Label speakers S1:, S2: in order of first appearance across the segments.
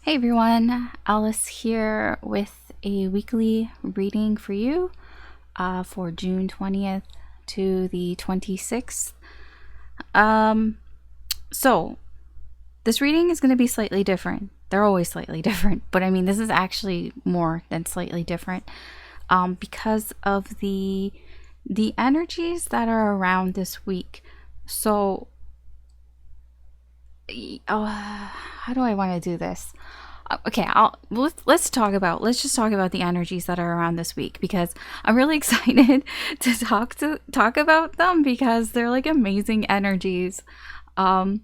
S1: Hey everyone, Alice here with a weekly reading for you for June 20th to the 26th. So this reading is going to be slightly different. They're always slightly different, but I mean, this is actually more than slightly different because of the energies that are around this week. So, how do I want to do this? Okay, let's just talk about the energies that are around this week, because I'm really excited to talk about them because they're like amazing energies. I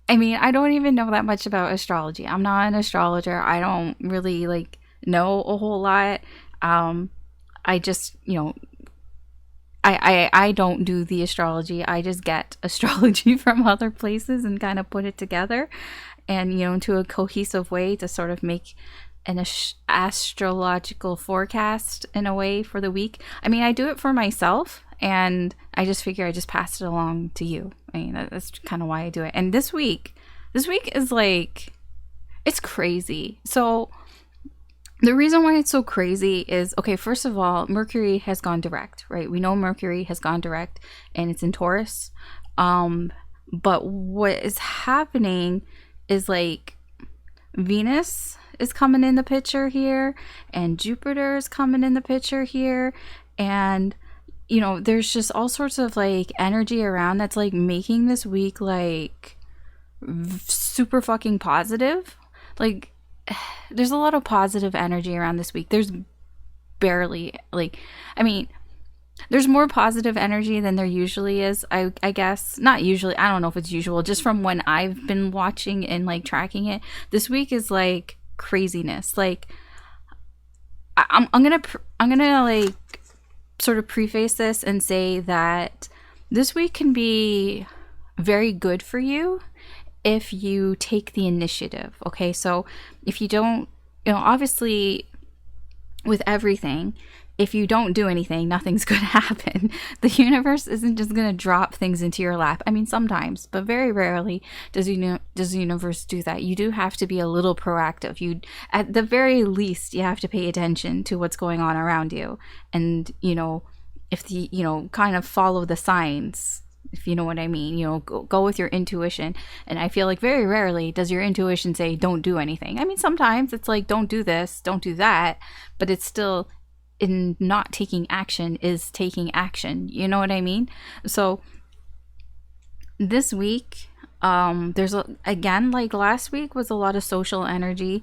S1: mean, I don't even know that much about astrology. I'm not an astrologer. I don't really know a whole lot. I just, I don't do the astrology. I just get astrology from other places and kind of put it together and, into a cohesive way to sort of make an astrological forecast in a way for the week. I mean, I do it for myself and I just figure I just pass it along to you. I mean, that's kind of why I do it. And this week is it's crazy. So the reason why it's so crazy is, okay, first of all, Mercury has gone direct, right? We know Mercury has gone direct and it's in Taurus. But what is happening is Venus is coming in the picture here and Jupiter is coming in the picture here. And, there's just all sorts of energy around that's making this week super fucking positive. There's a lot of positive energy around this week. There's barely there's more positive energy than there usually is. I guess not usually. I don't know if it's usual. Just from when I've been watching and tracking it, this week is craziness. I'm gonna sort of preface this and say that this week can be very good for you if you take the initiative. Okay, so if you don't, obviously with everything, if you don't do anything, nothing's going to happen. The universe isn't just going to drop things into your lap. I mean, sometimes, but very rarely does the universe do that. You do have to be a little proactive. At the very least, you have to pay attention to what's going on around you. And, kind of follow the signs, if you know what I mean. Go with your intuition. And I feel very rarely does your intuition say don't do anything. I mean, sometimes it's don't do this, don't do that, but it's still, in not taking action is taking action. You know what I mean? So this week, there's again, last week was a lot of social energy.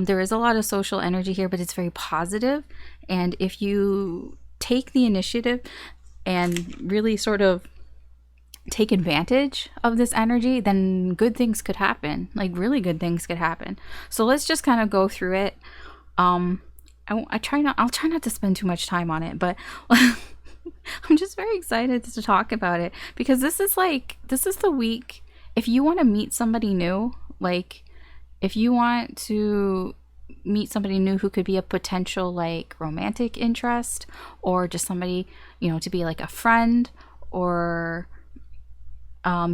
S1: There is a lot of social energy here, but it's very positive. And if you take the initiative and really sort of take advantage of this energy, then good things could happen. Really good things could happen. So let's just kind of go through it. I'll try not to spend too much time on it, but I'm just very excited to talk about it because this is the week. If you want to meet somebody new, if you want to meet somebody new who could be a potential romantic interest, or just somebody, to be a friend, or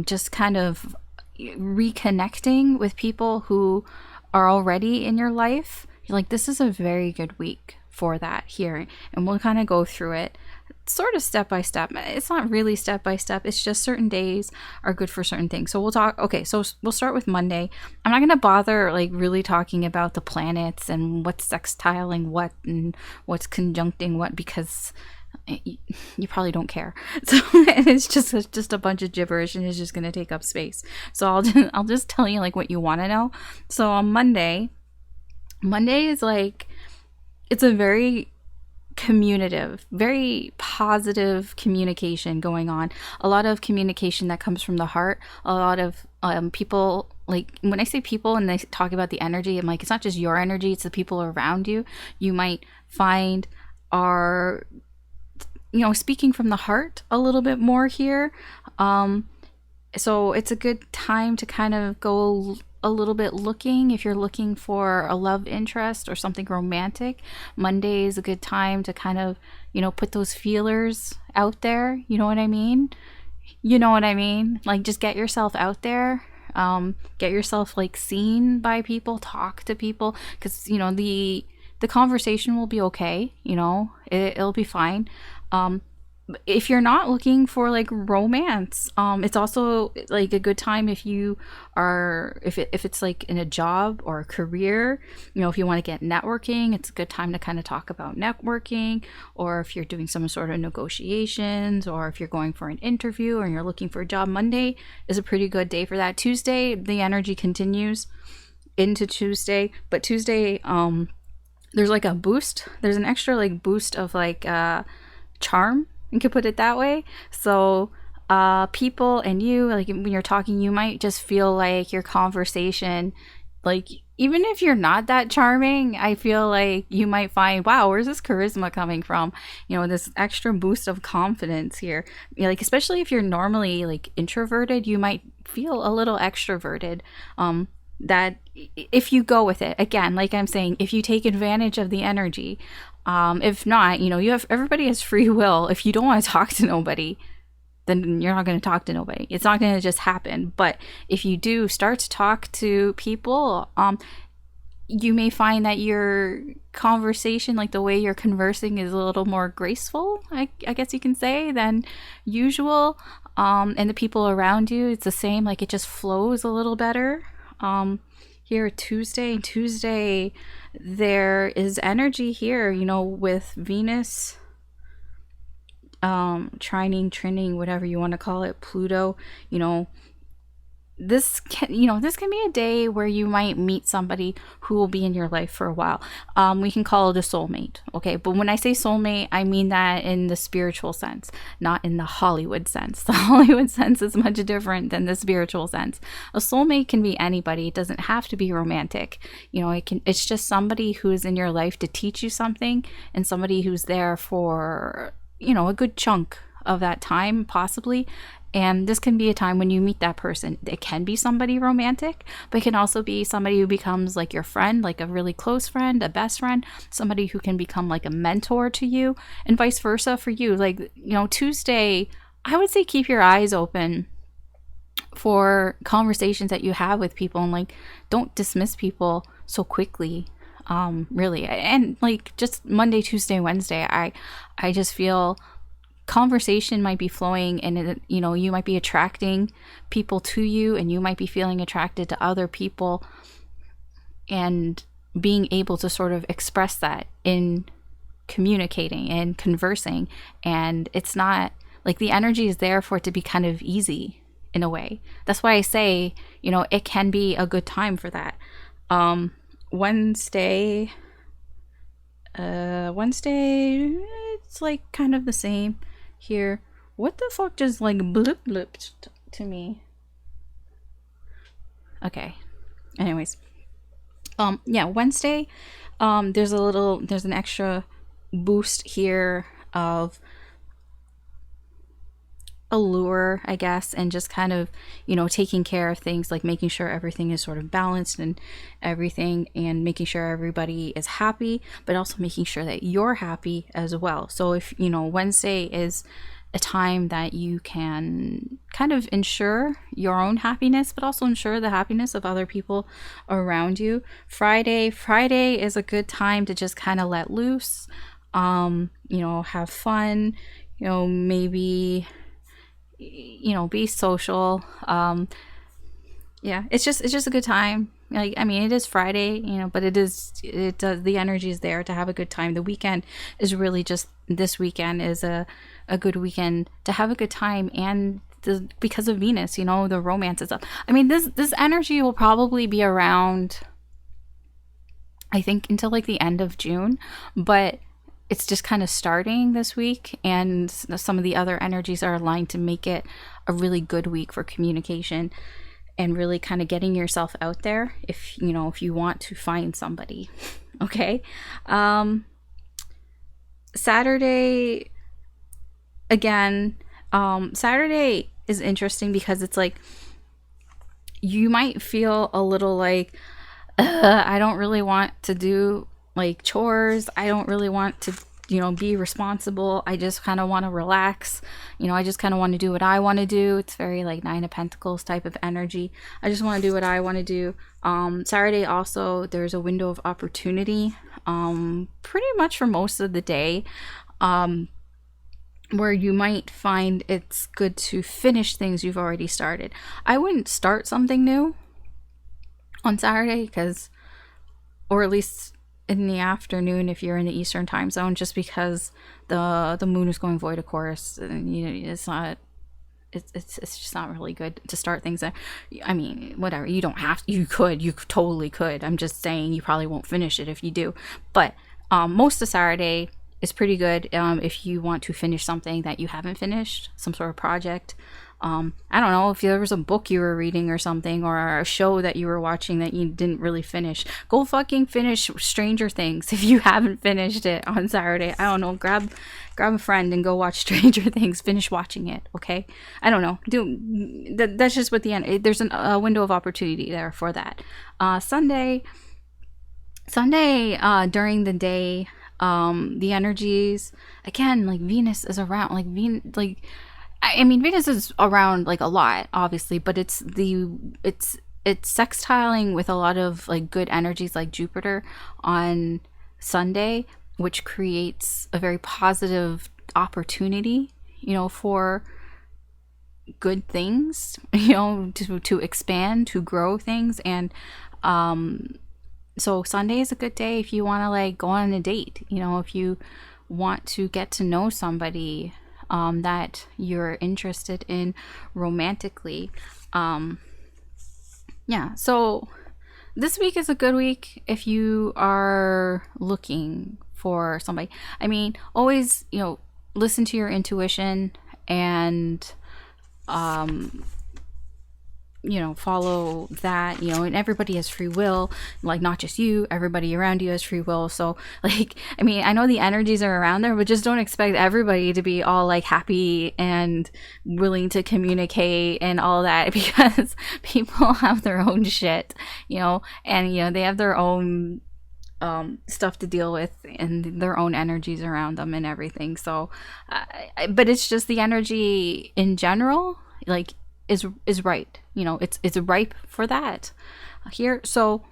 S1: just kind of reconnecting with people who are already in your life, this is a very good week for that here. And we'll kind of go through it sort of step by step. It's not really step by step. It's just certain days are good for certain things. So we'll talk. Okay, so we'll start with Monday. I'm not going to bother really talking about the planets and what's sextiling what and what's conjuncting what, because you probably don't care. So it's just a bunch of gibberish and it's just going to take up space. So I'll just tell you what you want to know. So on Monday is it's a very communicative, very positive communication going on. A lot of communication that comes from the heart. A lot of people, when I say people and they talk about the energy, I'm it's not just your energy, it's the people around you. You might find are, speaking from the heart a little bit more here. So it's a good time to kind of go a little bit looking. If you're looking for a love interest or something romantic, Monday is a good time to kind of, put those feelers out there. You know what I mean? Just get yourself out there. Get yourself like seen by people, talk to people, because you know the conversation will be okay. You know, it'll be fine. If you're not looking for like romance, it's also like a good time if you are, if it's like in a job or a career, you know, if you want to get networking, it's a good time to kind of talk about networking. Or if you're doing some sort of negotiations, or if you're going for an interview or you're looking for a job, Monday is a pretty good day for that. Tuesday, the energy continues into Tuesday, but Tuesday, there's like a boost, there's an extra like boost of like charm, you could put it that way. So people and you, like when you're talking, you might just feel like your conversation, like even if you're not that charming, I feel like you might find, wow, where's this charisma coming from? You know, this extra boost of confidence here. You know, like especially if you're normally like introverted, you might feel a little extroverted. That if you go with it, again, like I'm saying, if you take advantage of the energy. If not, you know, everybody has free will. If you don't want to talk to nobody, then you're not going to talk to nobody. It's not going to just happen. But if you do start to talk to people, you may find that your conversation, like the way you're conversing, is a little more graceful, I guess you can say, than usual. And the people around you, it's the same. Like it just flows a little better. Here Tuesday, there is energy here, you know, with Venus trining, whatever you want to call it, Pluto, you know, this can be a day where you might meet somebody who will be in your life for a while. We can call it a soulmate, okay? But when I say soulmate, I mean that in the spiritual sense, not in the Hollywood sense. The Hollywood sense is much different than the spiritual sense. A soulmate can be anybody. It doesn't have to be romantic. You know, it's just somebody who is in your life to teach you something, and somebody who's there for, you know, a good chunk of that time, possibly. And this can be a time when you meet that person. It can be somebody romantic, but it can also be somebody who becomes like your friend, like a really close friend, a best friend, somebody who can become like a mentor to you, and vice versa for you. Like, you know, Tuesday, I would say keep your eyes open for conversations that you have with people, and like don't dismiss people so quickly. Really. And like just Monday, Tuesday, Wednesday, I just feel conversation might be flowing, and it, you know, you might be attracting people to you, and you might be feeling attracted to other people, and being able to sort of express that in communicating and conversing. And it's not like the energy is there for it to be kind of easy in a way. That's why I say, you know, it can be a good time for that. Wednesday, it's like kind of the same here. What the fuck just like blipped to me? Okay. Anyways. Yeah, Wednesday, there's an extra boost here of allure, I guess, and just kind of, you know, taking care of things, like making sure everything is sort of balanced and everything, and making sure everybody is happy, but also making sure that you're happy as well. So if, you know, Wednesday is a time that you can kind of ensure your own happiness, but also ensure the happiness of other people around you. Friday is a good time to just kind of let loose, you know, have fun, you know, maybe, you know, be social. Yeah, it's just a good time. Like, I mean, it is Friday, you know, but the energy is there to have a good time. The weekend is really just, this weekend is a good weekend to have a good time. And because of Venus, you know, the romance is up. I mean, this energy will probably be around, I think, until like the end of June, but it's just kind of starting this week, and some of the other energies are aligned to make it a really good week for communication and really kind of getting yourself out there if you want to find somebody. Okay. Saturday, again, Saturday is interesting because it's like you might feel a little like, I don't really want to do like chores. I don't really want to be responsible. I just kind of want to relax. I just kind of want to do what I want to do. It's very like Nine of Pentacles type of energy. I just want to do what I want to do. Saturday also, there's a window of opportunity, pretty much for most of the day, where you might find it's good to finish things you've already started. I wouldn't start something new on Saturday, or at least in the afternoon if you're in the Eastern time zone, just because the moon is going void, of course, and it's just not really good to start things. I mean, whatever, you totally could. I'm just saying you probably won't finish it if you do. But most of Saturday is pretty good if you want to finish something that you haven't finished, some sort of project. I don't know, if there was a book you were reading or something, or a show that you were watching that you didn't really finish, go fucking finish Stranger Things if you haven't finished it on Saturday. I don't know, grab a friend and go watch Stranger Things, finish watching it, okay? I don't know, that's just what the end. There's a window of opportunity there for that. Sunday during the day, the energies, again, like Venus is around, Venus is around like a lot, obviously, but it's sextiling with a lot of like good energies like Jupiter on Sunday, which creates a very positive opportunity, for good things, to expand, to grow things. And so Sunday is a good day if you want to like go on a date, if you want to get to know somebody that you're interested in romantically. So this week is a good week if you are looking for somebody. I mean, always, listen to your intuition and follow that, and everybody has free will, like not just you, everybody around you has free will. So like, I mean, I know the energies are around there, but just don't expect everybody to be all like happy and willing to communicate and all that, because people have their own shit, and they have their own stuff to deal with and their own energies around them and everything. So but it's just the energy in general, like, is right. It's ripe for that here. So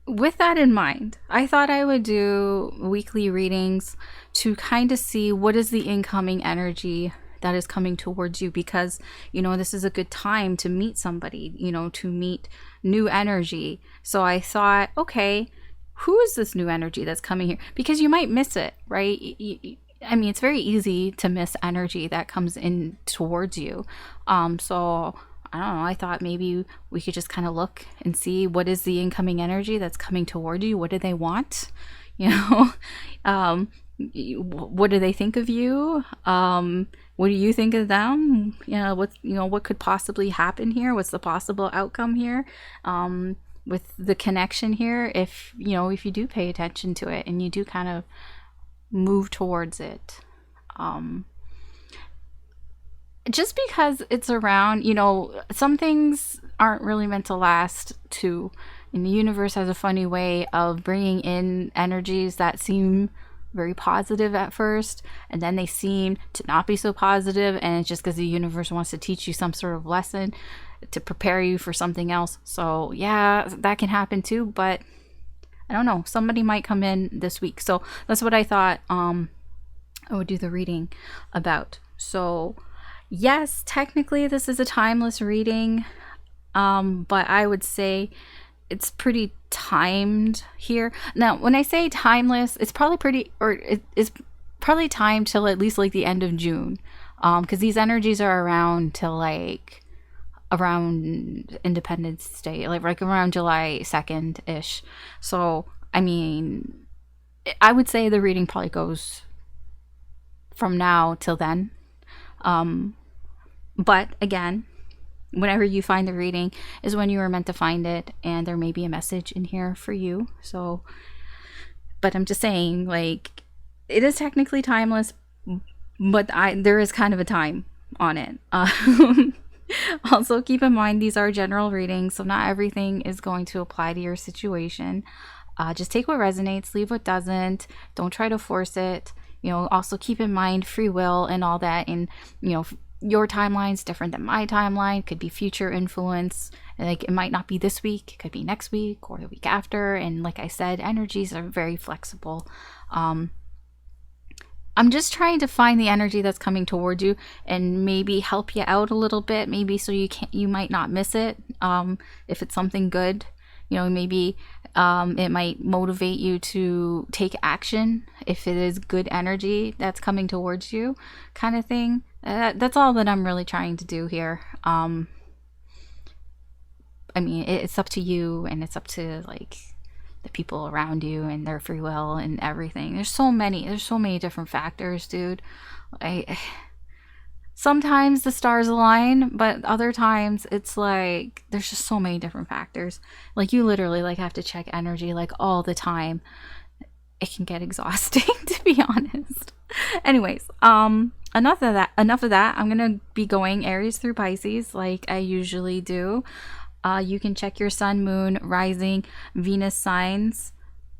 S1: with that in mind, I thought I would do weekly readings to kind of see what is the incoming energy that is coming towards you, because this is a good time to meet somebody, to meet new energy. So I thought, okay, who is this new energy that's coming here? Because you might miss it, right? I mean, it's very easy to miss energy that comes in towards you. So I don't know, I thought maybe we could just kind of look and see what is the incoming energy that's coming toward you. What do they want? What do they think of you? What do you think of them? What could possibly happen here? What's the possible outcome here? With the connection here, if you do pay attention to it and you do kind of move towards it, just because it's around, some things aren't really meant to last too, and the universe has a funny way of bringing in energies that seem very positive at first, and then they seem to not be so positive, and it's just because the universe wants to teach you some sort of lesson to prepare you for something else. So yeah, that can happen too, but I don't know, somebody might come in this week. So that's what I thought I would do the reading about. So yes, technically this is a timeless reading, but I would say it's pretty timed here. Now, when I say timeless, it's probably it's probably timed till at least like the end of June, because these energies are around till like around Independence Day, like around July 2nd ish. So I mean, I would say the reading probably goes from now till then. But again, whenever you find the reading is when you were meant to find it, and there may be a message in here for you. So, but I'm just saying, like, it is technically timeless, but there is kind of a time on it. Also, keep in mind, these are general readings, so not everything is going to apply to your situation. Just take what resonates, leave what doesn't. Don't try to force it. Also keep in mind free will and all that. And, your timeline's different than my timeline. Could be future influence. Like, it might not be this week. It could be next week or the week after. And like I said, energies are very flexible. I'm just trying to find the energy that's coming towards you and maybe help you out a little bit, maybe so you might not miss it. If it's something good, maybe it might motivate you to take action if it is good energy that's coming towards you, kind of thing. That's all that I'm really trying to do here. It's up to you, and it's up to like the people around you and their free will and everything. There's so many different factors, dude. Sometimes the stars align, but other times it's like there's just so many different factors. Like, you literally like have to check energy like all the time. It can get exhausting, to be honest. Anyways, enough of that. I'm gonna be going Aries through Pisces like I usually do. You can check your sun, moon, rising, Venus signs.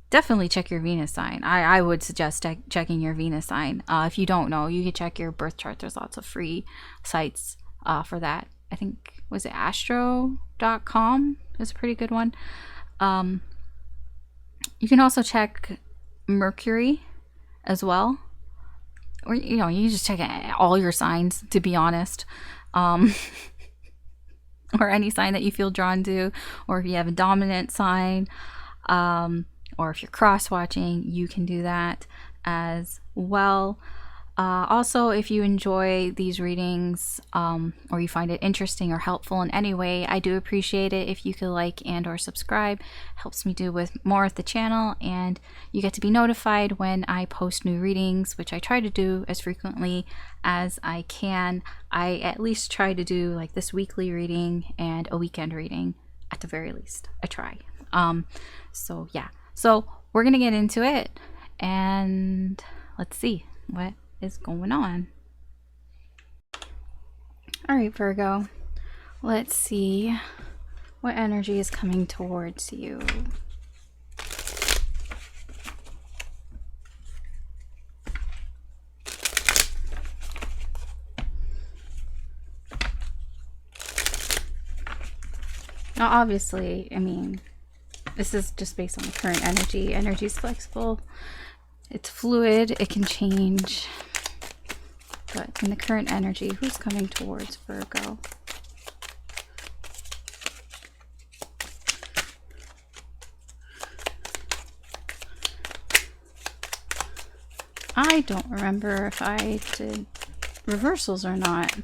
S1: Definitely check your Venus sign. I would suggest checking your Venus sign. If you don't know, you can check your birth chart. There's lots of free sites for that. I think, was it astro.com is a pretty good one. You can also check Mercury as well. Or, you just check all your signs, to be honest. Or any sign that you feel drawn to, or if you have a dominant sign, or if you're cross-watching, you can do that as well. Also, if you enjoy these readings, or you find it interesting or helpful in any way, I do appreciate it if you could like and or subscribe. Helps me do with more of the channel, and you get to be notified when I post new readings, which I try to do as frequently as I can. I at least try to do like this weekly reading and a weekend reading at the very least. I try. So yeah. So we're gonna get into it, and let's see what is going on. All right, Virgo, let's see what energy is coming towards you. Now, obviously, this is just based on the current energy. Energy is flexible. It's fluid. It can change. But in the current energy, who's coming towards Virgo? I don't remember if I did reversals or not.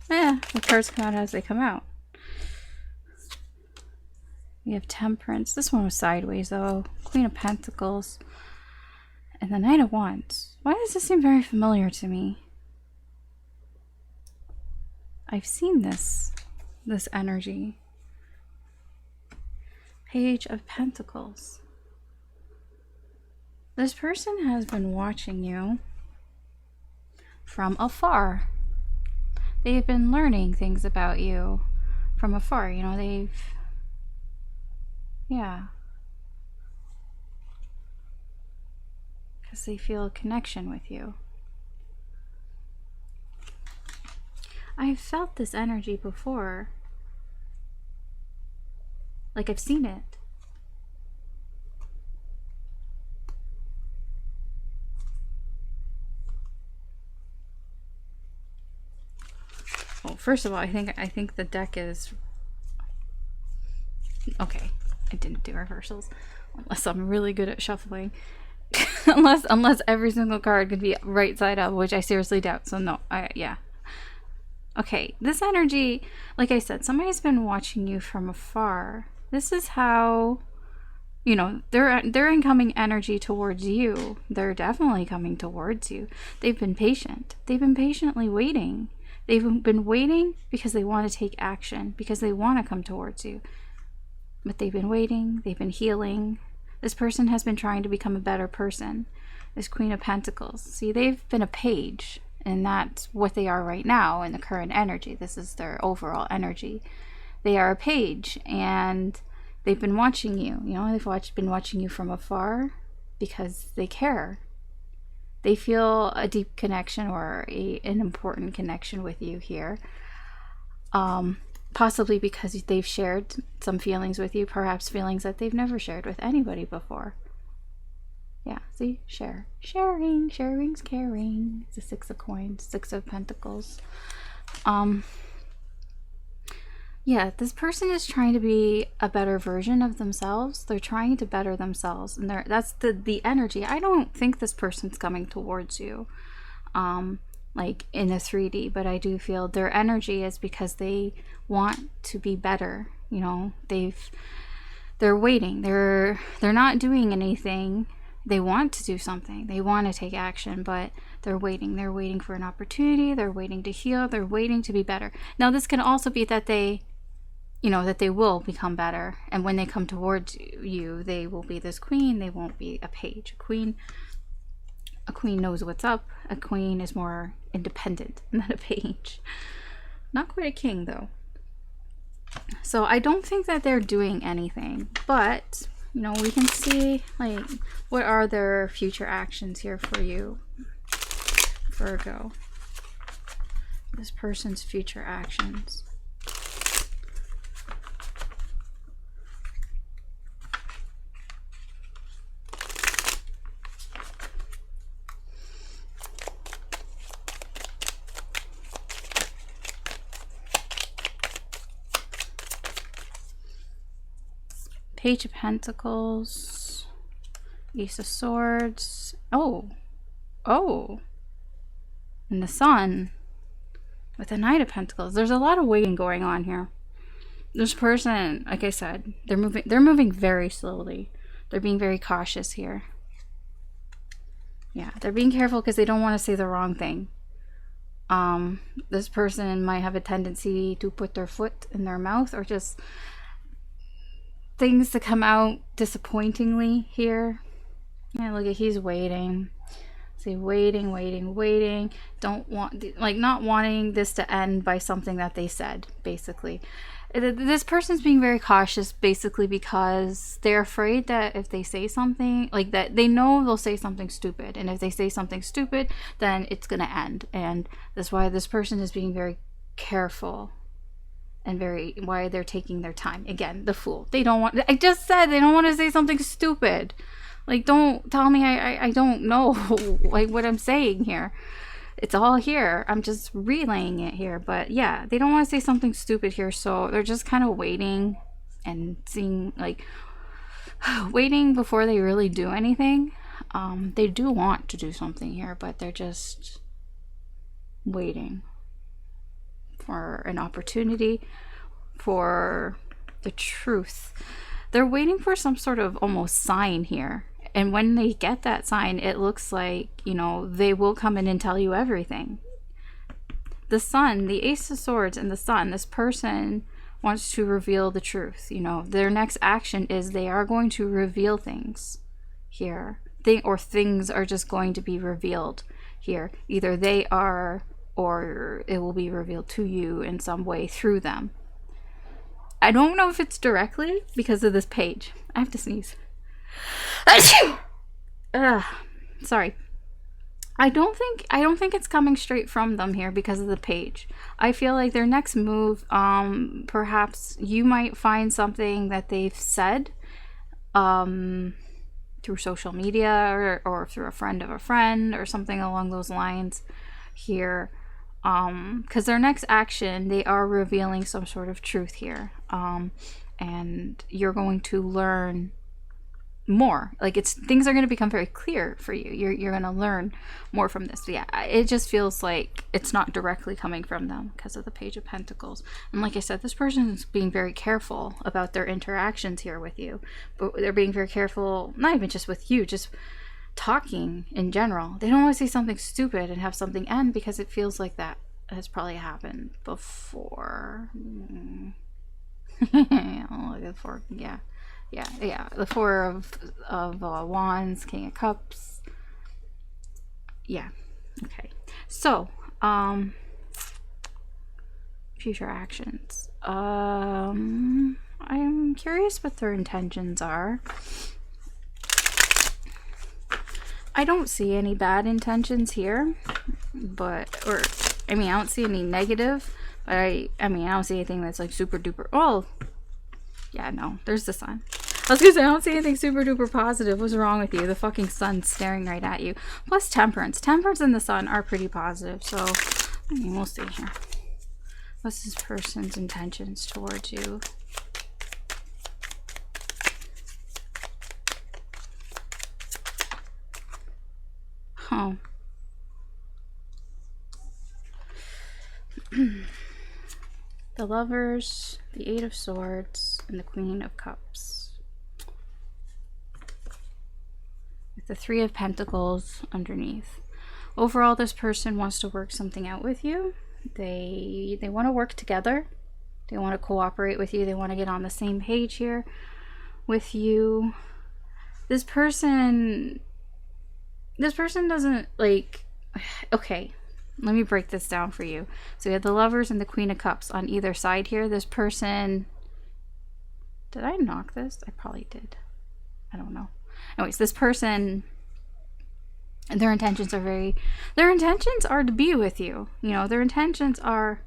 S1: The cards come out as they come out. We have Temperance. This one was sideways, though. Queen of Pentacles. And the Knight of Wands. Why does this seem very familiar to me? I've seen this energy. Page of Pentacles. This person has been watching you from afar. They've been learning things about you from afar. Yeah. Because they feel a connection with you. I've felt this energy before. Like, I've seen it. Well, first of all, I think the deck is okay. I didn't do reversals unless I'm really good at shuffling. unless every single card could be right side up, which I seriously doubt. So no, yeah. Okay, this energy, like I said, somebody's been watching you from afar. This is how, their incoming energy towards you. They're definitely coming towards you. They've been patient. They've been patiently waiting. They've been waiting because they want to take action, because they want to come towards you. But they've been waiting, they've been healing. This person has been trying to become a better person. This Queen of Pentacles. See, they've been a page, and that's what they are right now in the current energy. This is their overall energy. They are a page, and they've been watching you. You know, been watching you from afar because they care. They feel a deep connection or an important connection with you here. Possibly because they've shared some feelings with you, perhaps feelings that they've never shared with anybody before. Yeah, see, sharing's caring. It's the 6 of coins, 6 of pentacles. Yeah, this person is trying to be a better version of themselves. They're trying to better themselves, and that's the energy. I don't think this person's coming towards you, like in a 3D, but I do feel their energy is because they want to be better. You know, they're waiting. They're not doing anything. They want to do something. They want to take action, but they're waiting. They're waiting for an opportunity. They're waiting to heal. They're waiting to be better. Now, this can also be that they will become better. And when they come towards you, they will be this queen. They won't be a page. A queen knows what's up. A queen is more independent than a page. Not quite a king, though. So I don't think that they're doing anything, but you know, we can see, like, what are their future actions here for you, Virgo? This person's future actions. Page of Pentacles, Ace of Swords. Oh, and the Sun with the Knight of Pentacles. There's a lot of waiting going on here. This person, like I said, they're moving very slowly. They're being very cautious here. Yeah, they're being careful because they don't want to say the wrong thing. This person might have a tendency to put their foot in their mouth, or just things to come out disappointingly here. Yeah, look at, he's waiting. See, waiting. Don't want, like, not wanting this to end by something that they said, basically. This person's being very cautious, basically, because they're afraid that if they say something, like, that they know they'll say something stupid. And if they say something stupid, then it's going to end. And that's why this person is being very careful. And why they're taking their time. Again, the Fool. They don't want, I just said they don't want to say something stupid. Like, don't tell me I don't know, like, what I'm saying here. It's all here. I'm just relaying it here. But yeah, they don't want to say something stupid here. So they're just kind of waiting and seeing, like, waiting before they really do anything. They do want to do something here, but they're just waiting for an opportunity, for the truth. They're waiting for some sort of almost sign here. And when they get that sign, it looks like, you know, they will come in and tell you everything. The Sun, the Ace of Swords, and the Sun, this person wants to reveal the truth. You know, their next action is they are going to reveal things here. Things are just going to be revealed here. Either they are, or it will be revealed to you in some way through them. I don't know if it's directly because of this page. I have to sneeze. Sorry. I don't think it's coming straight from them here because of the page. I feel like their next move, perhaps you might find something that they've said through social media or through a friend of a friend or something along those lines here. Because their next action, they are revealing some sort of truth here. And you're going to learn more. Like, things are going to become very clear for you. You're going to learn more from this. But yeah, it just feels like it's not directly coming from them because of the Page of Pentacles. And like I said, this person is being very careful about their interactions here with you. But they're being very careful, not even just with you, just talking in general. They don't want to say something stupid and have something end because it feels like that has probably happened before. Yeah, the Four of Wands, King of Cups. Yeah, okay. So, future actions. I I'm curious what their intentions are. I don't see any bad intentions here, but, or, I mean, I don't see any negative, but I mean, I don't see anything that's like super duper, oh, yeah, no, there's the sun. I was gonna say, I don't see anything super duper positive. What's wrong with you? The fucking sun's staring right at you. Plus temperance. Temperance and the sun are pretty positive, so, I mean, we'll see here. What's this person's intentions towards you? Oh. The Lovers, the Eight of Swords, and the Queen of Cups. With the Three of Pentacles underneath. Overall, this person wants to work something out with you. They want to work together. They want to cooperate with you. They want to get on the same page here with you. This person doesn't like, okay, let me break this down for you. So we have the Lovers and the Queen of Cups on either side here. This person, did I knock this? I probably did. I don't know. Anyways, this person, their intentions are to be with you. You know, their intentions are,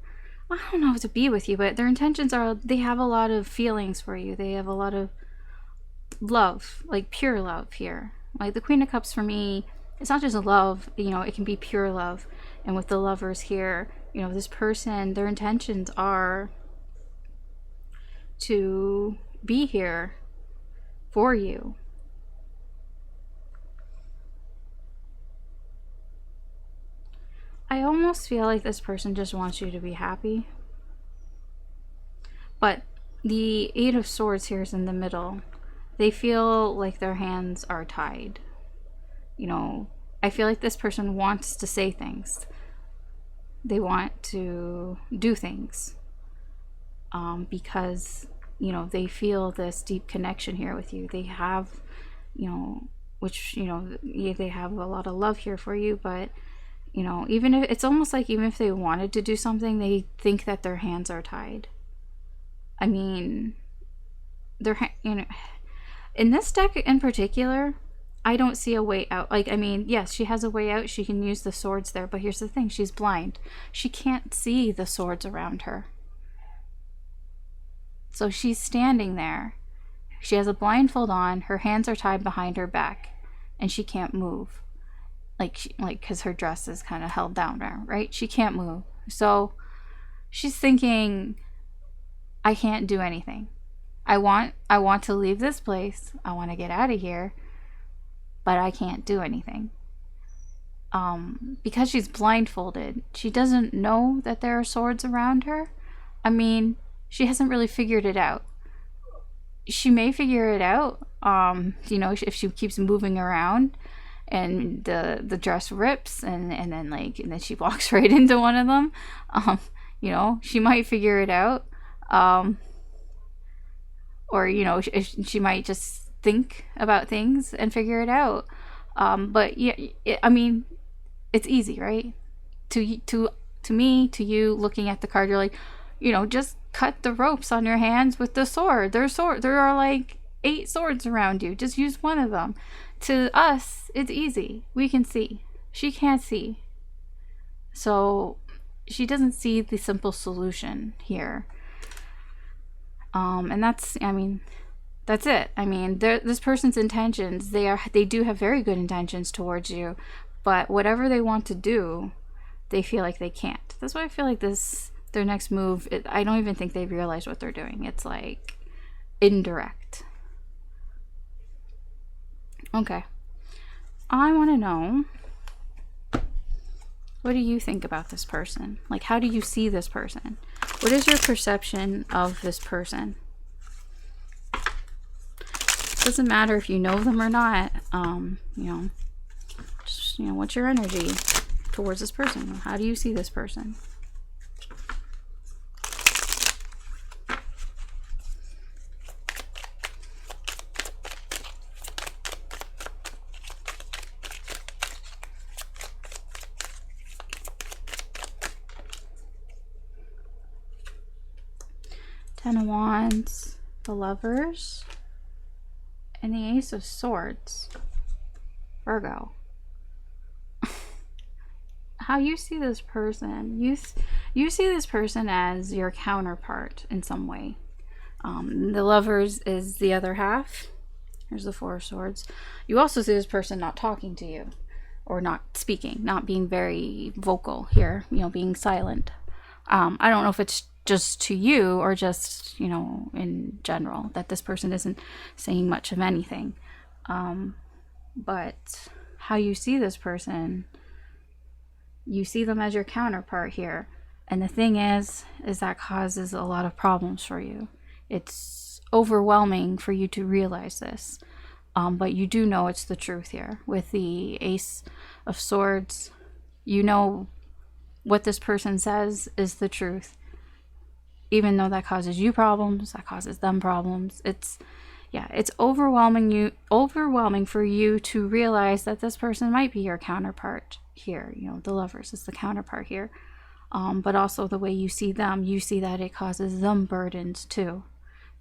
S1: I don't know if to be with you, but their intentions are, they have a lot of feelings for you. They have a lot of love, like pure love here. Like the Queen of Cups for me, it's not just love, you know, it can be pure love. And with the Lovers here, you know, this person, their intentions are to be here for you. I almost feel like this person just wants you to be happy. But the Eight of Swords here is in the middle. They feel like their hands are tied. You know, I feel like this person wants to say things. They want to do things. Because, you know, they feel this deep connection here with you. They have, you know, which, you know, they have a lot of love here for you, but, you know, even if, it's almost like even if they wanted to do something, they think that their hands are tied. I mean, you know, in this deck in particular, I don't see a way out. Like, I mean, yes, she has a way out. She can use the swords there, but here's the thing. She's blind. She can't see the swords around her. So she's standing there. She has a blindfold on. Her hands are tied behind her back, and she can't move. Like, because her dress is kind of held down there, right? She can't move. So she's thinking, I can't do anything. I want to leave this place. I want to get out of here, but I can't do anything. Because she's blindfolded, she doesn't know that there are swords around her. I mean, she hasn't really figured it out. She may figure it out, you know, if she keeps moving around and the dress rips and then she walks right into one of them. You know, she might figure it out. Or, you know, she might just think about things and figure it out. But yeah, I mean, it's easy, right? To me, to you, looking at the card, you're like, you know, just cut the ropes on your hands with the sword. There are like 8 swords around you. Just use one of them. To us, it's easy. We can see. She can't see. So she doesn't see the simple solution here. And that's, I mean, that's it. I mean, this person's intentions, they do have very good intentions towards you, but whatever they want to do, they feel like they can't. That's why I feel like their next move, I don't even think they realize what they're doing. It's like indirect. Okay. I want to know, what do you think about this person? Like, how do you see this person? What is your perception of this person? Doesn't matter if you know them or not. You know, just, you know, what's your energy towards this person? How do you see this person? Ten of Wands, the Lovers, and the Ace of Swords. Virgo. How you see this person, you see this person as your counterpart in some way. The Lovers is the other half. Here's the Four of Swords. You also see this person not talking to you, or not speaking, not being very vocal here, you know, being silent. I don't know if it's just to you or just, you know, in general, that this person isn't saying much of anything. But how you see this person, you see them as your counterpart here. And the thing is that causes a lot of problems for you. It's overwhelming for you to realize this. But you do know it's the truth here. With the Ace of Swords, you know what this person says is the truth. Even though that causes you problems, that causes them problems. It's overwhelming for you to realize that this person might be your counterpart here. You know, the Lovers is the counterpart here. But also the way you see them, you see that it causes them burdens too.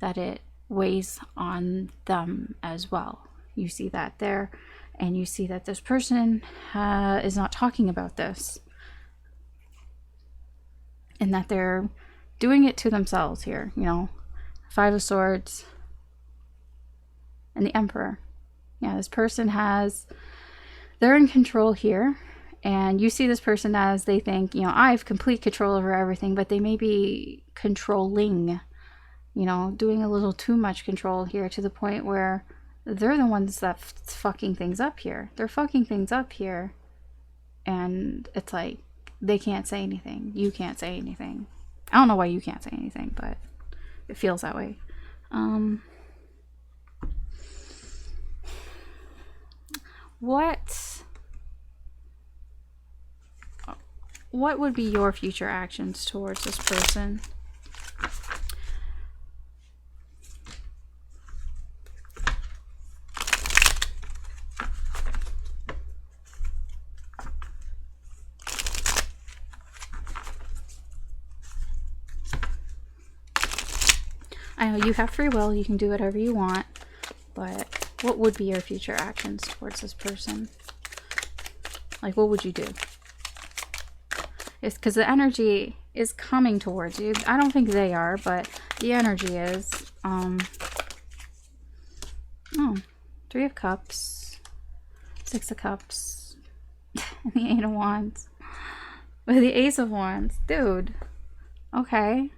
S1: That it weighs on them as well. You see that there, and you see that this person is not talking about this, and that they're doing it to themselves here. You know, Five of Swords and the Emperor. Yeah, this person they're in control here, and you see this person as they think, you know, I have complete control over everything, but they may be controlling, you know, doing a little too much control here, to the point where they're the ones that fucking things up here. They're fucking things up here, and it's like they can't say anything. You can't say anything. I don't know why you can't say anything, but it feels that way. What would be your future actions towards this person? I know you have free will, you can do whatever you want, but what would be your future actions towards this person? Like, what would you do? It's because the energy is coming towards you. I don't think they are, but the energy is. Three of Cups, Six of Cups, and the Eight of Wands. With the Ace of Wands. Dude. Okay.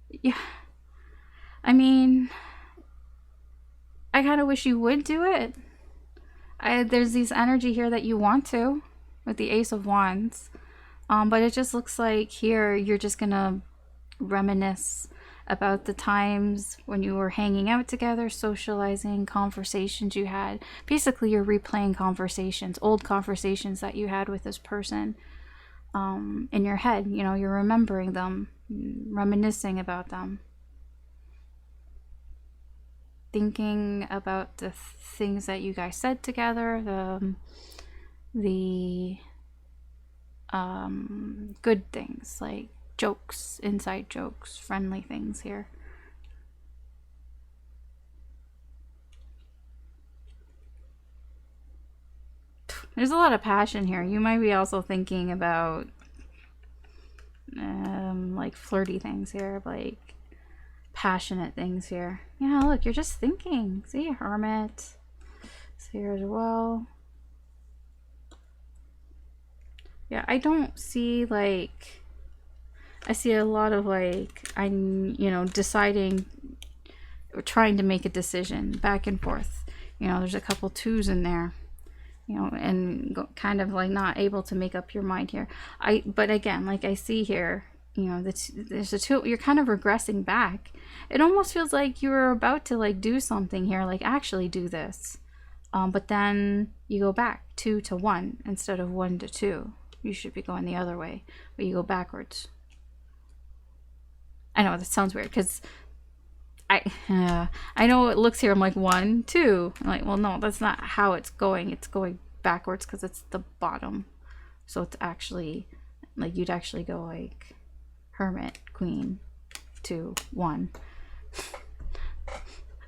S1: Yeah. I mean, I kind of wish you would do it. There's this energy here that you want to, with the Ace of Wands. But it just looks like here you're just gonna reminisce about the times when you were hanging out together, socializing, conversations you had. Basically, you're replaying conversations, old conversations that you had with this person in your head. You know, you're remembering them, reminiscing about them. Thinking about the things that you guys said together, the good things, like jokes, inside jokes, friendly things here. There's a lot of passion here. You might be also thinking about like flirty things here, like passionate things here. Yeah, look, you're just thinking. See, Hermit. It's here as well. Yeah, I don't see, like, I see a lot of, like, I'm, you know, deciding, or trying to make a decision back and forth. You know, there's a couple twos in there, you know, and kind of, like, not able to make up your mind here. But again, like I see here, you know, there's a two, you're kind of regressing back. It almost feels like you were about to, like, do something here, like, actually do this. But then you go back 2 to 1 instead of 1 to 2. You should be going the other way, but you go backwards. I know that sounds weird, because I know it looks here, I'm like 1, 2. I'm like, well, no, that's not how it's going. It's going backwards because it's the bottom. So it's actually, like, you'd actually go like Hermit, Queen, 2, 1.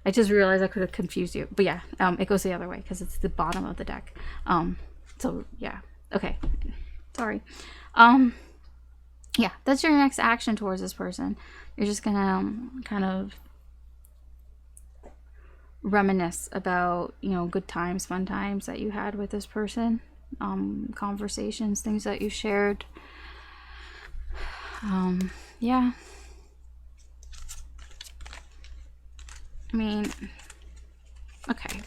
S1: I just realized I could have confused you. But yeah, it goes the other way because it's the bottom of the deck. So yeah. Okay. Sorry. Yeah, that's your next action towards this person. You're just gonna kind of reminisce about, you know, good times, fun times that you had with this person, conversations, things that you shared. Yeah. I mean, okay.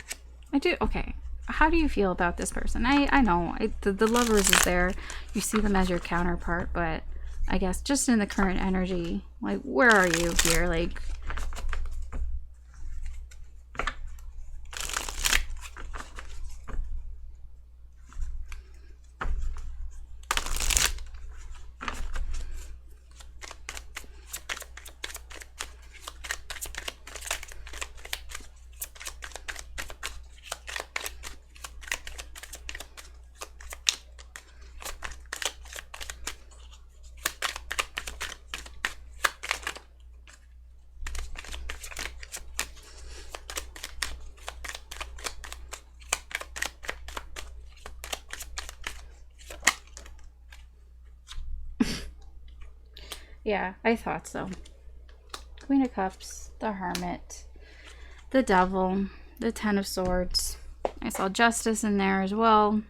S1: Okay. How do you feel about this person? I know the lovers is there. You see them as your counterpart, but I guess just in the current energy, like, where are you here? Like, yeah, I thought so. Queen of Cups, the Hermit, the Devil, the Ten of Swords. I saw Justice in there as well.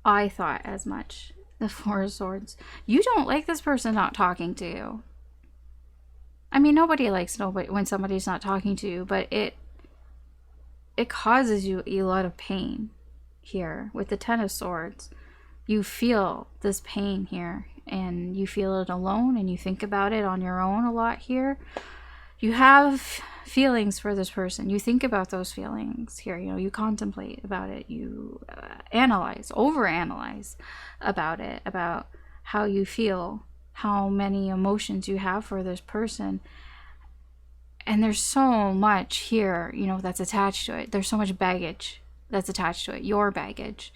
S1: I thought as much. The Four of Swords. You don't like this person not talking to you. I mean, nobody likes nobody when somebody's not talking to you, but it causes you a lot of pain here with the Ten of Swords. You feel this pain here, and you feel it alone, and you think about it on your own a lot here. You have feelings for this person. You think about those feelings here. You know, you contemplate about it. You analyze, overanalyze about it, about how you feel, how many emotions you have for this person. And there's so much here, you know, that's attached to it. There's so much baggage that's attached to it. Your baggage.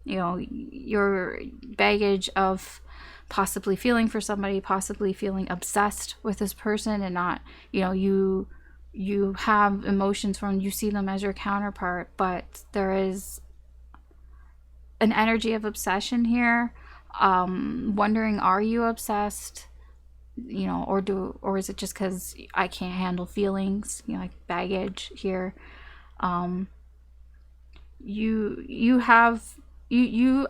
S1: You know, your baggage of possibly feeling for somebody, possibly feeling obsessed with this person, and not, you know, you have emotions from, you see them as your counterpart, but there is an energy of obsession here. Wondering, are you obsessed? You know, or is it just because I can't handle feelings? You know, like baggage here.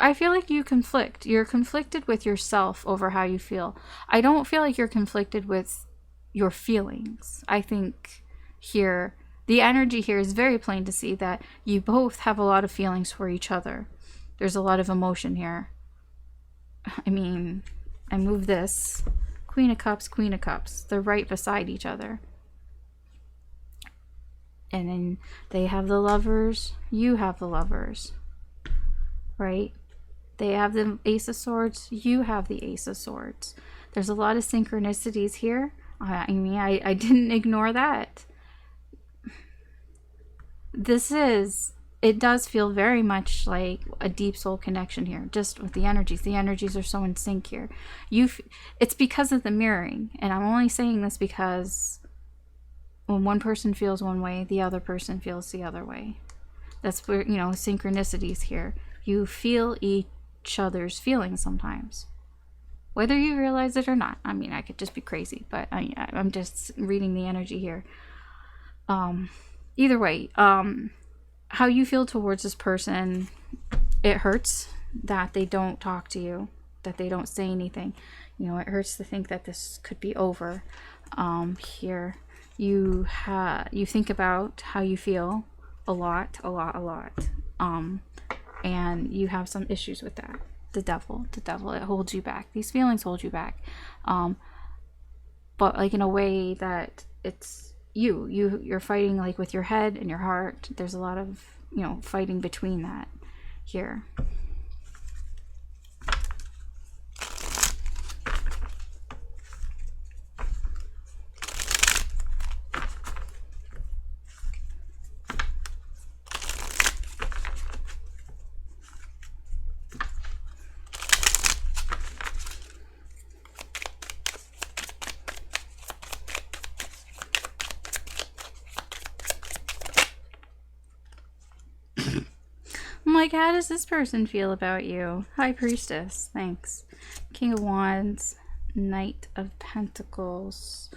S1: I feel like you conflict. You're conflicted with yourself over how you feel. I don't feel like you're conflicted with your feelings. I think here, the energy here is very plain to see that you both have a lot of feelings for each other. There's a lot of emotion here. I mean, I move this. Queen of Cups, Queen of Cups. They're right beside each other. And then they have the Lovers. You have the Lovers. Right? They have the Ace of Swords. You have the Ace of Swords. There's a lot of synchronicities here. I mean, I didn't ignore that. It does feel very much like a deep soul connection here, just with the energies. The energies are so in sync here. It's because of the mirroring. And I'm only saying this because when one person feels one way, the other person feels the other way. That's where, you know, synchronicities here. You feel each other's feelings sometimes, whether you realize it or not. I mean, I could just be crazy, but I'm just reading the energy here. Either way, how you feel towards this person, it hurts that they don't talk to you, that they don't say anything. You know, it hurts to think that this could be over. Here, you think about how you feel a lot. And you have some issues with that. The devil, it holds you back. These feelings hold you back. But like in a way that it's you're fighting like with your head and your heart. There's a lot of, you know, fighting between that here. like, how does this person feel about you? High Priestess, thanks. King of Wands, Knight of Pentacles,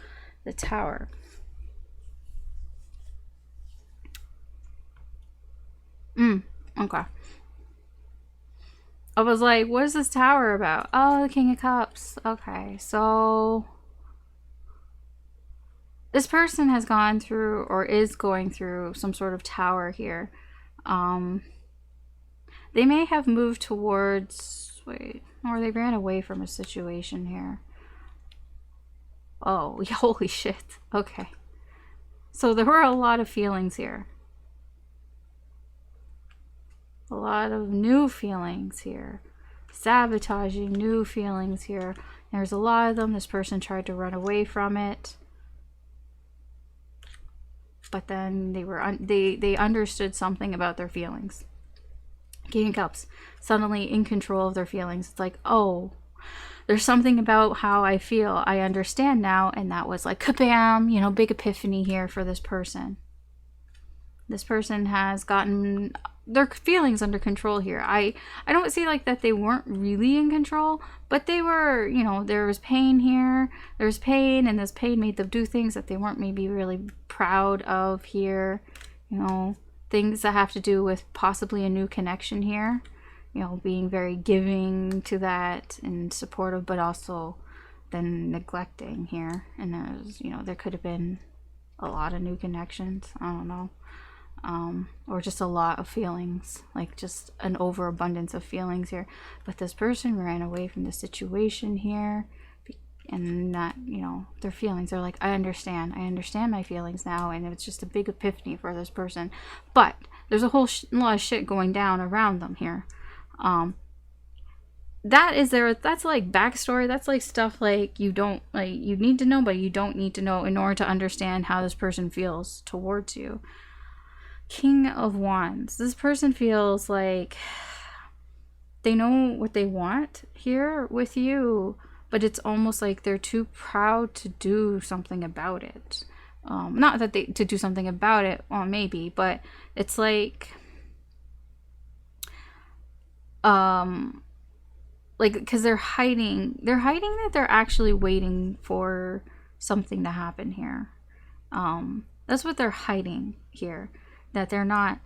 S1: the Tower. Okay. I was like, what is this Tower about? Oh, the King of Cups. Okay, so this person has gone through or is going through some sort of tower here. They may have moved towards, or they ran away from a situation here. Oh, holy shit. Okay. So there were a lot of feelings here. A lot of new feelings here. Sabotaging new feelings here. There's a lot of them. This person tried to run away from it. But then they understood something about their feelings. King of Cups, suddenly in control of their feelings. It's like, oh, there's something about how I feel. I understand now. And that was like, kabam, you know, big epiphany here for this person. This person has gotten their feelings under control here. I don't see like that they weren't really in control, but they were, you know, there was pain here. There was pain, and this pain made them do things that they weren't maybe really proud of here. You know, things that have to do with possibly a new connection here. You know, being very giving to that and supportive, but also then neglecting here. And there's, you know, there could have been a lot of new connections. I don't know. Or just a lot of feelings, like just an overabundance of feelings here. But this person ran away from the situation here, and that, you know, their feelings are like, I understand my feelings now, and it's just a big epiphany for this person. But there's a whole lot of shit going down around them here. That's like backstory. That's like stuff like you need to know, but you don't need to know in order to understand how this person feels towards you. King of Wands. This person feels like they know what they want here with you, but it's almost like they're too proud to do something about it. Not that to do something about it, well, maybe, but it's like, because they're hiding that they're actually waiting for something to happen here. That's what they're hiding here. That they're not,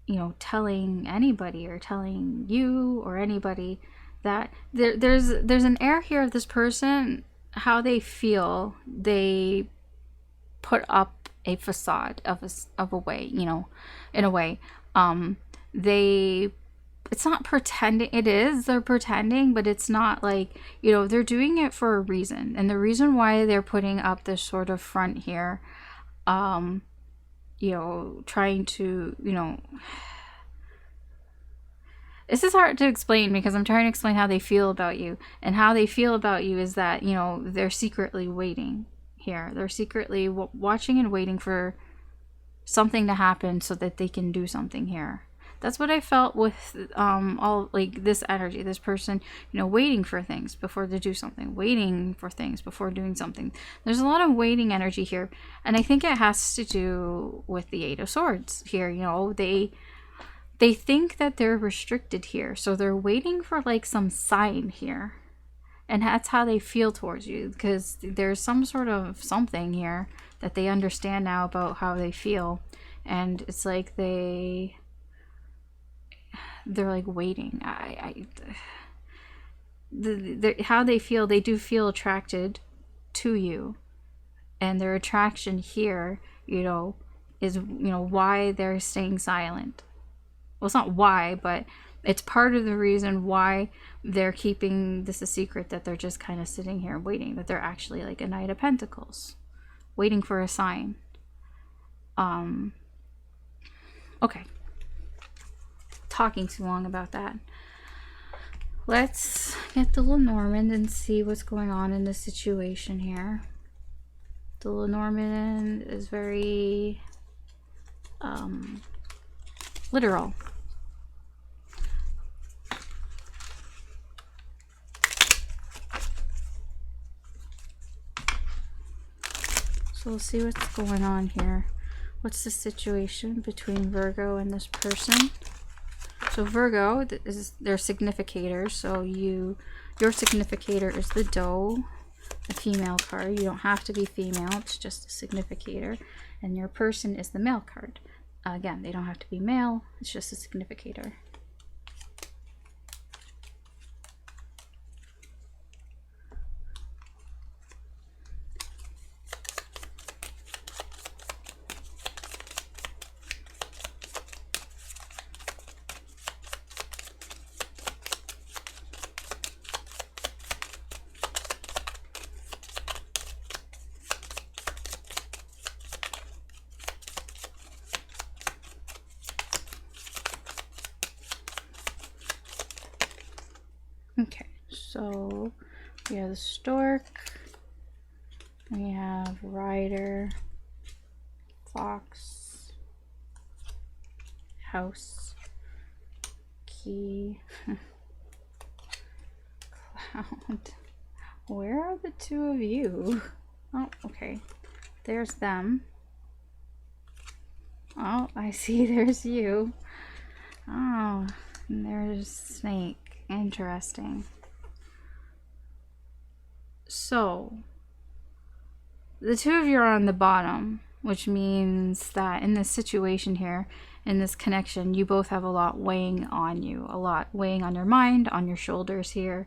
S1: you know, telling anybody or telling you or anybody. That there's an air here of this person, how they feel. They put up a facade of a way, you know, in a way. It's not pretending. They're pretending, but it's not like, you know, they're doing it for a reason. And the reason why they're putting up this sort of front here, you know, trying to, you know, this is hard to explain because I'm trying to explain how they feel about you. And how they feel about you is that, you know, they're secretly waiting here. They're secretly watching and waiting for something to happen so that they can do something here. That's what I felt with all like this energy, this person, you know, waiting for things before they do something, waiting for things before doing something. There's a lot of waiting energy here, and I think it has to do with the Eight of Swords here. You know, they think that they're restricted here, so they're waiting for like some sign here, and that's how they feel towards you, because there's some sort of something here that they understand now about how they feel, and it's like they're like waiting. How they feel, they do feel attracted to you, and their attraction here, you know, is, you know, why they're staying silent. Well, it's not why, but it's part of the reason why they're keeping this a secret, that they're just kind of sitting here waiting, that they're actually like a Knight of Pentacles, waiting for a sign. Okay. Talking too long about that. Let's get the Lenormand and see what's going on in this situation here. The Lenormand is very literal. So we'll see what's going on here. What's the situation between Virgo and this person? So Virgo is their significator. So your significator is the doe, the female card. You don't have to be female. It's just a significator. And your person is the male card. Again, they don't have to be male. It's just a significator. Okay, so we have the stork, we have rider, fox, house, key, cloud. Where are the two of you? Oh, okay. There's them. Oh, I see there's you. Oh, and there's snake. Interesting. So the two of you are on the bottom, which means that in this situation here, in this connection, you both have a lot weighing on you, a lot weighing on your mind, on your shoulders here.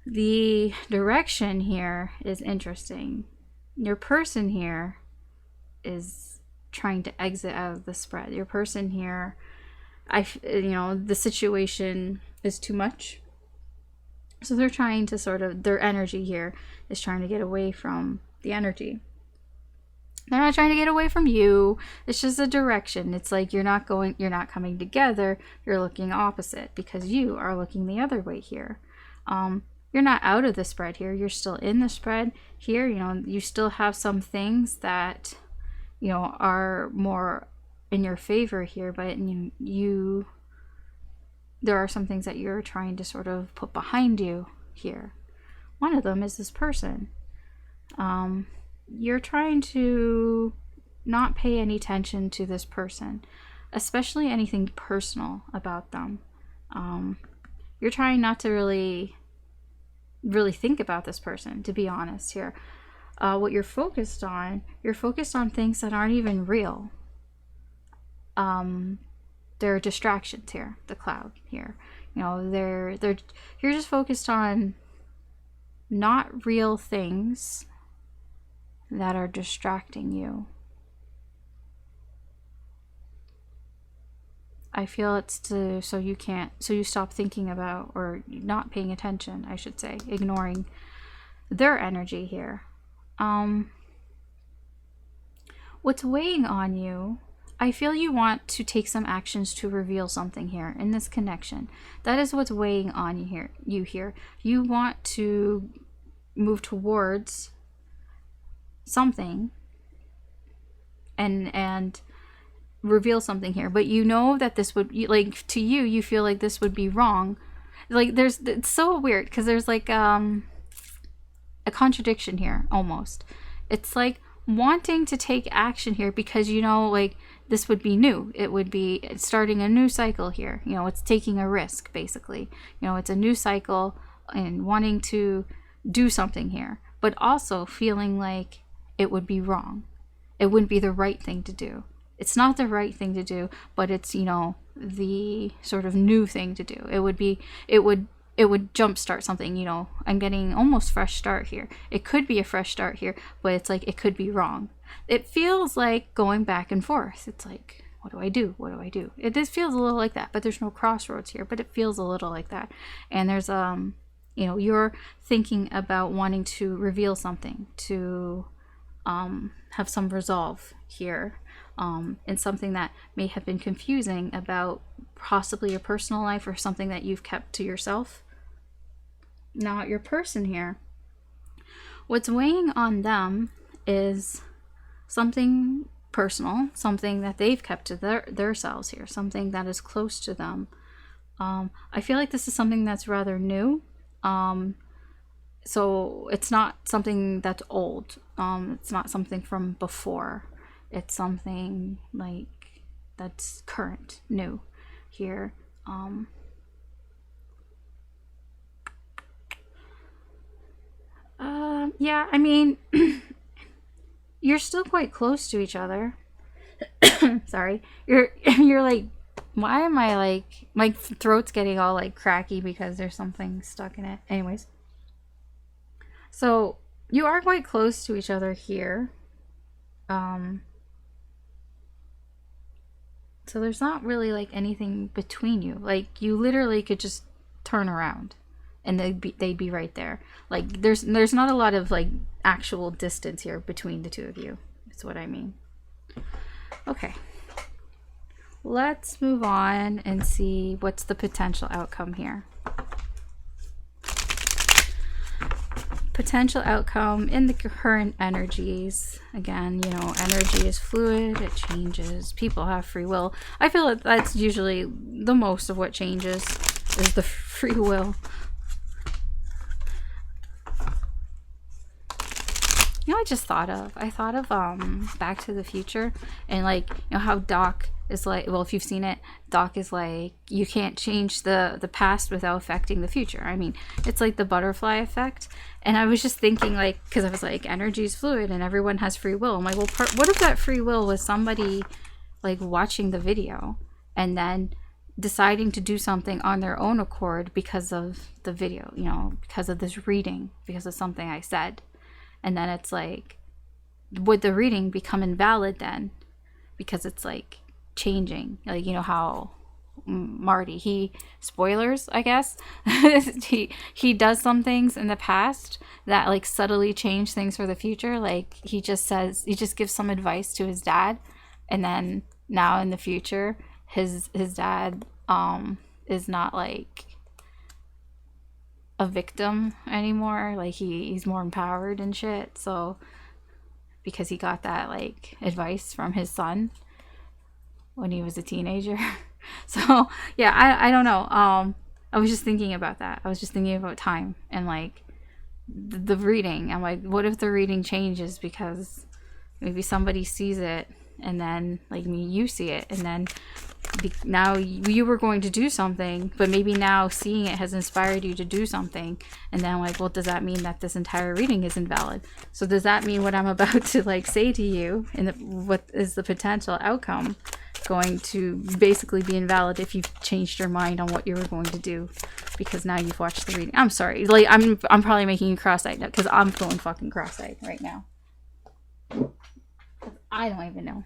S1: The direction here is interesting. Your person here is trying to exit out of the spread. Your person here, the situation is too much. So they're trying to their energy here is trying to get away from the energy. They're not trying to get away from you. It's just a direction. It's like you're not coming together. You're looking opposite because you are looking the other way here. You're not out of the spread here. You're still in the spread here. You still have some things that, are more in your favor here, but there are some things that you're trying to sort of put behind you here. One of them is this person. You're trying to not pay any attention to this person, especially anything personal about them. You're trying not to really think about this person, to be honest here. What you're focused on things that aren't even real. There are distractions here, the cloud here. You're just focused on not real things that are distracting you. I feel it's so you stop thinking about, or not paying attention, I should say, ignoring their energy here. What's weighing on you, I feel you want to take some actions to reveal something here in this connection. That is what's weighing on you here. You want to move towards something and reveal something here, but you know that this would, like, to you feel like this would be wrong. Like, it's so weird because there's like a contradiction here almost. It's like wanting to take action here because like this would be new. It would be starting a new cycle here. It's taking a risk, basically. It's a new cycle and wanting to do something here, but also feeling like it would be wrong. It wouldn't be the right thing to do. It's not the right thing to do, but it's, the sort of new thing to do. It would jumpstart something, I'm getting almost fresh start here. It could be a fresh start here, but it's like, it could be wrong. It feels like going back and forth. It's like, what do I do? What do I do? This feels a little like that, but there's no crossroads here, but it feels a little like that. And there's, you're thinking about wanting to reveal something, to have some resolve here, and something that may have been confusing about possibly your personal life or something that you've kept to yourself. Now, your person here, what's weighing on them is something personal, something that they've kept to their selves here, something that is close to them. I feel like this is something that's rather new. So it's not something that's old. It's not something from before. It's something like that's current, new here. Um, yeah, I mean, you're still quite close to each other. Sorry. You're like, why am I like, my throat's getting all like cracky because there's something stuck in it. Anyways. So, you are quite close to each other here. Um, so there's not really like anything between you. Like you literally could just turn around and they'd be right there. Like there's not a lot of like actual distance here between the two of you. That's what I mean. Okay. Let's move on and see what's the potential outcome here. Potential outcome in the current energies. Again, you know, energy is fluid, it changes. People have free will. I feel that that's usually the most of what changes is the free will. You know, I thought of Back to the Future, and like, you know how Doc is like, well, if you've seen it, Doc is like, you can't change the past without affecting the future. I mean, it's like the butterfly effect. And I was just thinking, like, because I was like, energy is fluid and everyone has free will. I'm like, well, what if that free will was somebody like watching the video and then deciding to do something on their own accord because of the video, you know, because of this reading, because of something I said. And then it's like, would the reading become invalid then? Because it's like changing. Like, you know how Marty, spoilers, I guess, he does some things in the past that like subtly change things for the future. Like he just gives some advice to his dad, and then now in the future his dad is not like a victim anymore. Like he's more empowered and shit. So because he got that like advice from his son when he was a teenager. So yeah, I don't know. I was just thinking about that. I was just thinking about time and like the reading. I'm like, what if the reading changes because maybe somebody sees it and then like me, you see it, and then now you were going to do something, but maybe now seeing it has inspired you to do something, and then I'm like, well, does that mean that this entire reading is invalid? So does that mean what I'm about to like say to you and what is the potential outcome going to basically be invalid if you've changed your mind on what you were going to do because now you've watched the reading? I'm sorry, like I'm probably making you cross-eyed because I'm feeling fucking cross-eyed right now. I don't even know.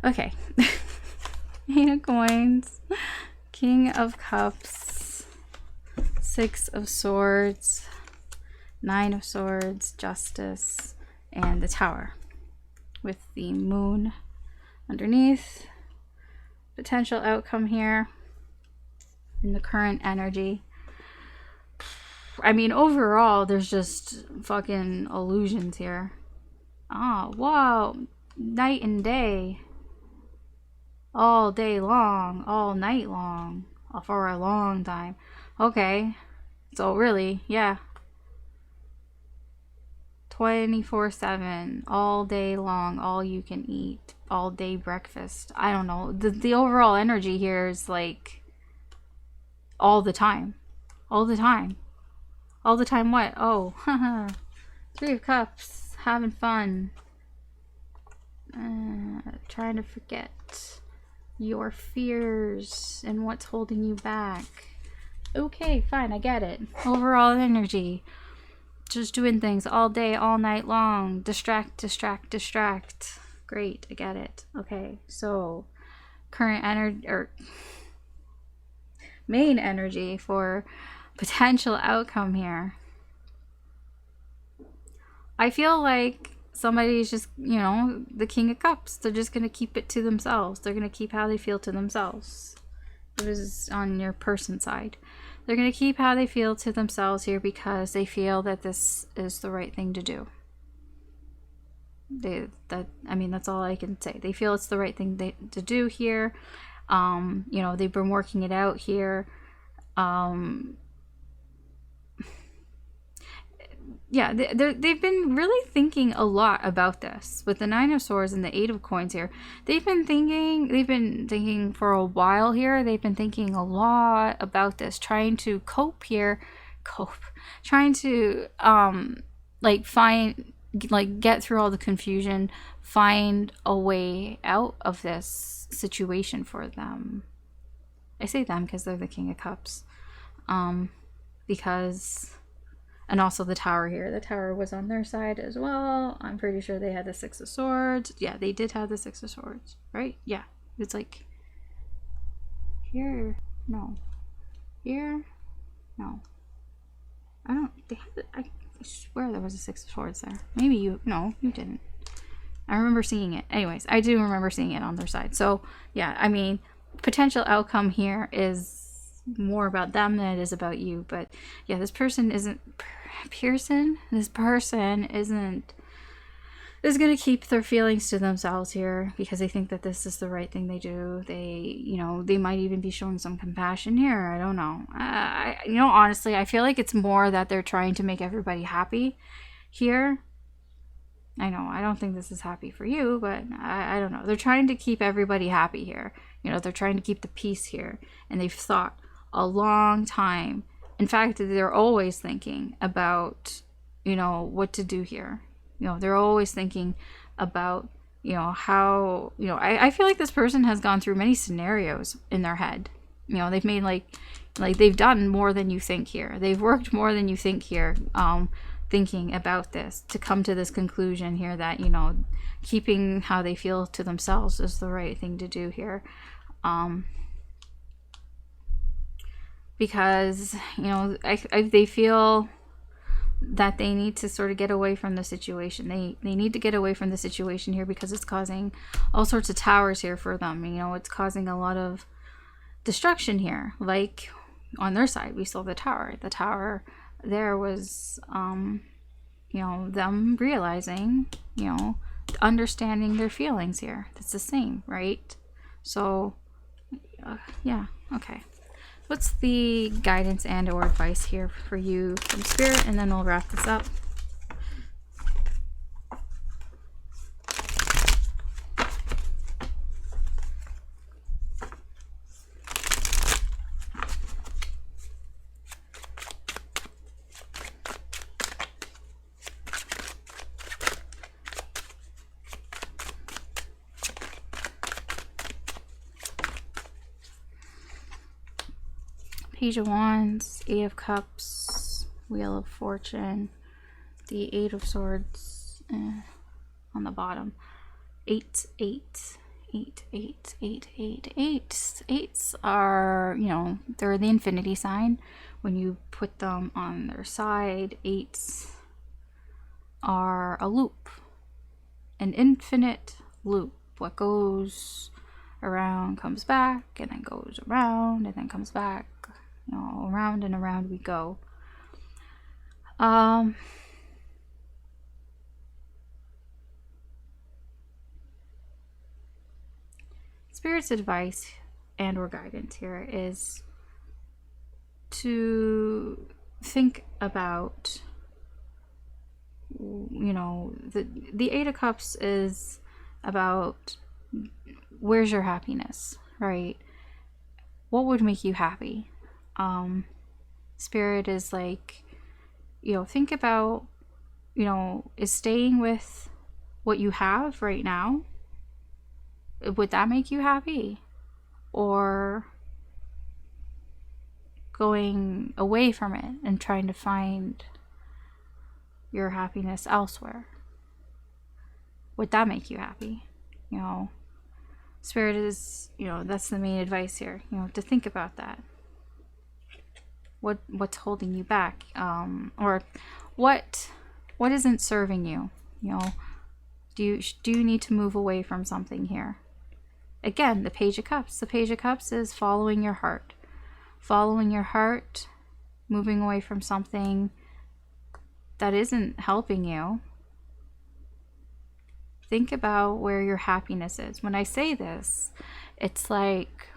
S1: Okay. Eight of Coins, King of Cups, Six of Swords, Nine of Swords, Justice, and the Tower with the Moon underneath. Potential outcome here in the current energy. I mean, overall, there's just fucking illusions here. Oh, wow. Night and day. All day long, all night long, for a long time. Okay, so really, yeah. 24/7, all day long, all you can eat, all day breakfast. I don't know. The overall energy here is like all the time. All the time. All the time what? Oh, haha. 3 of Cups, having fun. Trying to forget your fears and what's holding you back. Okay, fine, I get it. Overall energy. Just doing things all day, all night long. Distract, distract, distract. Great, I get it. Okay, so current energy, or main energy for potential outcome here. I feel like somebody's just, you know, the King of Cups. They're just going to keep it to themselves. They're going to keep how they feel to themselves. It was on your person side. They're going to keep how they feel to themselves here because they feel that this is the right thing to do. That's all I can say. They feel it's the right thing to do here. You know, they've been working it out here. yeah, they've been really thinking a lot about this with the Nine of Swords and the Eight of Coins here. They've been thinking for a while here. They've been thinking a lot about this, trying to trying to get through all the confusion, find a way out of this situation for them. I say them because they're the King of Cups. Because, and also the Tower here. The Tower was on their side as well. I'm pretty sure they had the Six of Swords. Yeah, they did have the Six of Swords, right? Yeah, it's like here, no, here, no. I don't. I swear there was a Six of Swords there. Maybe you. No, you didn't. I remember seeing it. Anyways, I do remember seeing it on their side. So yeah, I mean, potential outcome here is more about them than it is about you. But yeah, this person isn't is going to keep their feelings to themselves here because they think that this is the right thing they do. They might even be showing some compassion here. I don't know. Honestly, I feel like it's more that they're trying to make everybody happy here. I know, I don't think this is happy for you, but I don't know. They're trying to keep everybody happy here. They're trying to keep the peace here. And they've thought a long time. In fact, they're always thinking about, what to do here. They're always thinking about, how, I feel like this person has gone through many scenarios in their head. They've made like they've done more than you think here. They've worked more than you think here. Thinking about this to come to this conclusion here that keeping how they feel to themselves is the right thing to do here, because they feel that they need to sort of get away from the situation. They need to get away from the situation here because it's causing all sorts of towers here for them. It's causing a lot of destruction here. Like on their side, we saw the tower there was them realizing, understanding their feelings here. That's the same, right? So yeah, okay. What's the guidance and or advice here for you from Spirit, and then we'll wrap this up. Page of Wands, Eight of Cups, Wheel of Fortune, the Eight of Swords on the bottom. Eights are, they're the infinity sign. When you put them on their side, eights are a loop, an infinite loop. What goes around comes back, and then goes around, and then comes back. Around and around we go. Spirit's advice and or guidance here is to think about, the Eight of Cups is about where's your happiness, right? What would make you happy? Spirit is like, think about, is staying with what you have right now, would that make you happy? Or going away from it and trying to find your happiness elsewhere, would that make you happy? Spirit is, that's the main advice here, to think about that. What's holding you back, or what isn't serving you? Do you need to move away from something here? Again, the Page of Cups. The Page of Cups is following your heart, moving away from something that isn't helping you. Think about where your happiness is. When I say this, it's like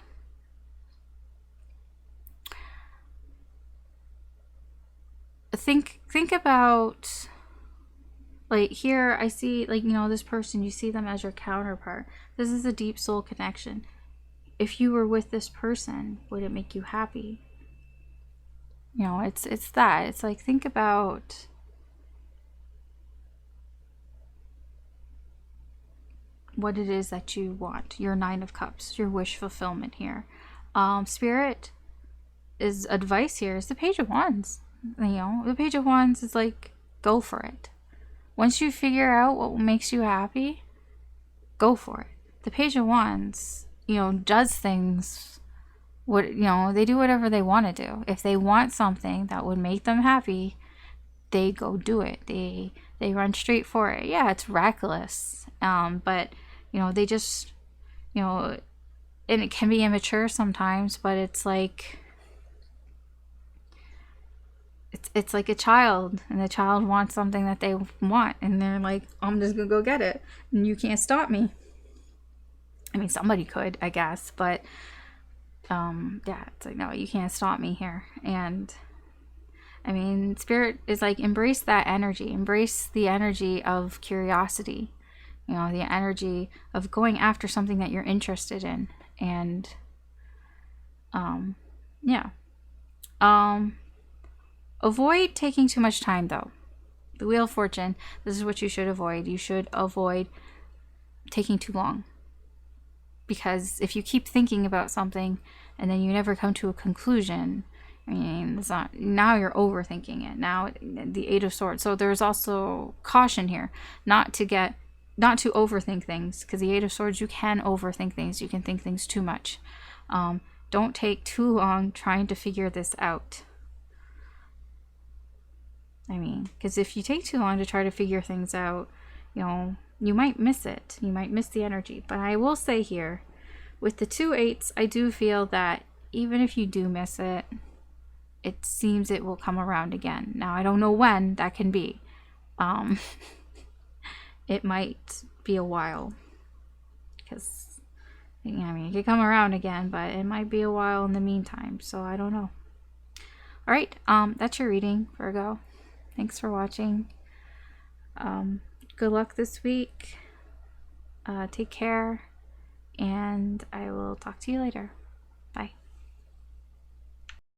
S1: think about, like, here I see, like, this person, you see them as your counterpart. This is a deep soul connection. If you were with this person, would it make you happy? It's that. It's like, think about what it is that you want. Your Nine of Cups, your wish fulfillment here. Spirit is advice here is the Page of Wands. The Page of Wands is like, go for it. Once you figure out what makes you happy, go for it. The Page of Wands, does things, they do whatever they want to do. If they want something that would make them happy, they go do it. They run straight for it. Yeah, it's reckless. But, they just, and it can be immature sometimes, but it's like, it's like a child, and the child wants something that they want, and they're like, I'm just gonna go get it, and you can't stop me. I mean, somebody could, I guess, but yeah, it's like, no, you can't stop me here. And I mean, Spirit is like, embrace that energy, embrace the energy of curiosity, the energy of going after something that you're interested in. And yeah. Avoid taking too much time, though. The Wheel of Fortune, this is what you should avoid. You should avoid taking too long. Because if you keep thinking about something and then you never come to a conclusion, I mean, it's not, now you're overthinking it. Now, the Eight of Swords. So there's also caution here, not to overthink things, because the Eight of Swords, you can overthink things. You can think things too much. Don't take too long trying to figure this out. I mean, because if you take too long to try to figure things out, you might miss it. You might miss the energy. But I will say here, with the 2 8s, I do feel that even if you do miss it, it seems it will come around again. Now, I don't know when that can be. It might be a while. Because, I mean, it could come around again, but it might be a while in the meantime. So, I don't know. All right, that's your reading, Virgo. Thanks for watching. Good luck this week. Take care. And I will talk to you later. Bye.